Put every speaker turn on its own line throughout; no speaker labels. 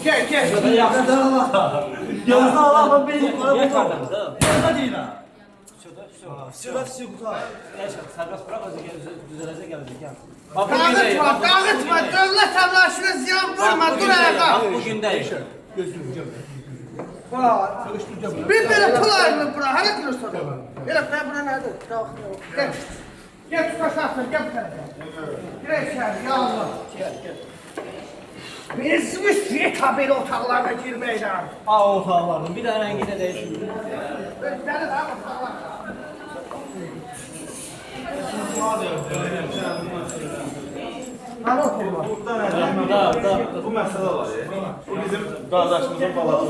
Gel gel.
Yazda Allah'ım benim para
Geç
bu.
oradan.
Yazda değil ha.
Şurada
Şurada.
serbest bırak düzelecek gelecek yani.
Dağıtma. Devlet anlaşına ziyan vurma. Dur ayağa.
Bugün değil.
Bir böyle pul ayrılır bura. Hala diyorsun. Böyle bura nerede? Gel. Gel tutaşarsın. Gel bu tarafa. Gel içeri. Ya Allah. Biz müsviye tabeli otaqlarına girməkdən.
Aa otaqlarının bir de rengi de değişiyor.
Özləri də otaqlar. Hanı oturma?
Bu məsələ var. Bu bizim qardaşımızın balası.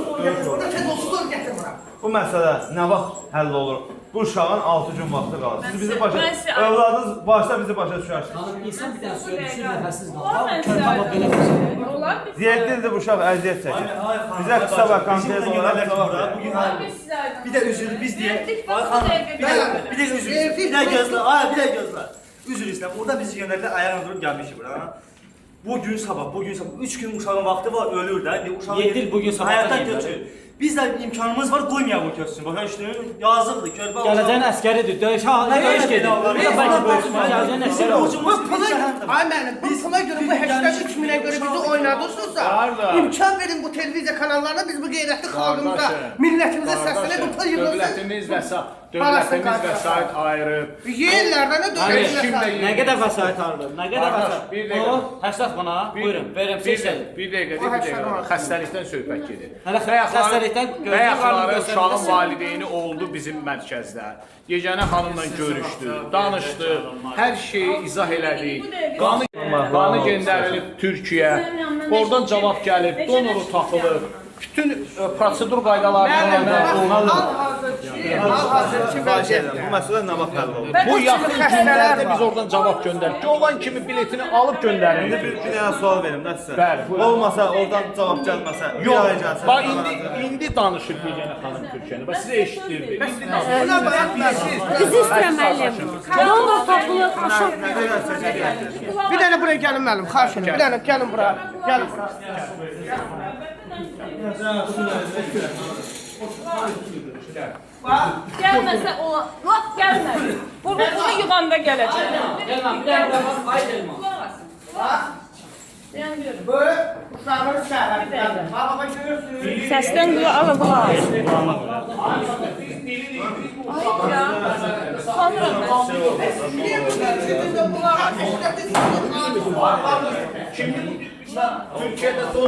Burada tez olsun gətir bura.
Bu məsələ nə vaxt həll olur? Bu uşağın 6 gün vaxtı qalır. Siz bizi başa, övladınız başda bizi başa düşərsiniz.
Hanım insan bir tane söylesin nefessiz
Olar
kalır.
mən
Kör baba belə bir şey.
Olar biz.
Ziyədlidir bu uşaq əziyyət çəkir. Bizə qısa və konkret olaraq cavab verin.
Bugün
Olar biz sizə.
bir de üzülü biz diye.
Verdik,
Ay
bak,
hanım,
bir
bir
dakika.
de üzülü. Bir de gözler. Ay bir de gözler. Üzülü İslam. Orada bizi gönderdiler ayağına durup gelmişik buraya. Bugün sabah. 3 gün uşağın vakti var ölür de. Bir uşağın
7 il bugün sabah
hayattan
da
götürür. Biz de imkanımız var koymayalım bu köksün. Bakın işte yazıqdır, körpə.
Gələcəyin əskəridir. Döyüş halına döyüş gedir. Bir də bəlkə bölüşmə gələcəyin əskəri olur.
Bu pula, ay mənim, bu pula görə, bu 83 minə görə bizi oynadırsansa, imkan verin bu televiziya kanallarına, biz bu qeyrətli xalqımıza, millətimizə səslənək, bu pul yığılsın.
Dövlətimiz vəsait ayırıb.
Yerlərdən də dövlətimizə
Şimdi
Nə qədər vəsait alınır? Nə qədər
Qardaş,
vəsait?
bir dəqiqə.
O, həsrət bana. Buyurun, verin, siz verin.
Bir dəqiqə. Xəstəlikdən söhbət gedir.
Hələ xəstəlikdən
Bayaqları uşağın valideyni oldu bizim mərkəzdə. Yeganə xanımla görüşdü, danışdı, hər şeyi izah elədi. Qanı göndərilib Türkiyə. Oradan cavab gəlib, donoru tapılıb. Bütün prosedur qaydalarını
Hal-hazırki
Bu
vəziyyətdə.
məsələ nə vaxt həll olur?
bu yaxın günlərdə biz oradan cavab göndərdik. Olan kimi biletini alıb
İndi
göndərildi.
bir dənə sual verim də sizə.
Bəli, buyurun.
Olmasa, oradan cavab gəlməsə, bir
Yox,
ay gəlsə.
bax indi danışır Yeganə xanım Türkiyəni. Bax sizə eşitdirdi. İndi danışır.
Buna baxmayın.
Bizi istəyirəm müəllim. Donor tapılır, aşağı.
Nə qədər çəkəcək?
Bir dənə buraya gəlin müəllim, xahiş edirəm. Bir dənə gəlin bura. Gəlin bura.
Gəlməsə olar. Lap gəlmədi. Bunu yığanda gələcək.
Gəlməm, bir dəqiqə bax, ay elma.
Deyən görüm.
Bu uşağın şəhəridir. Baba görürsünüz.
Səsdən qulaq alın, qulaq alın.
Sanırım mən.
Türkiyədə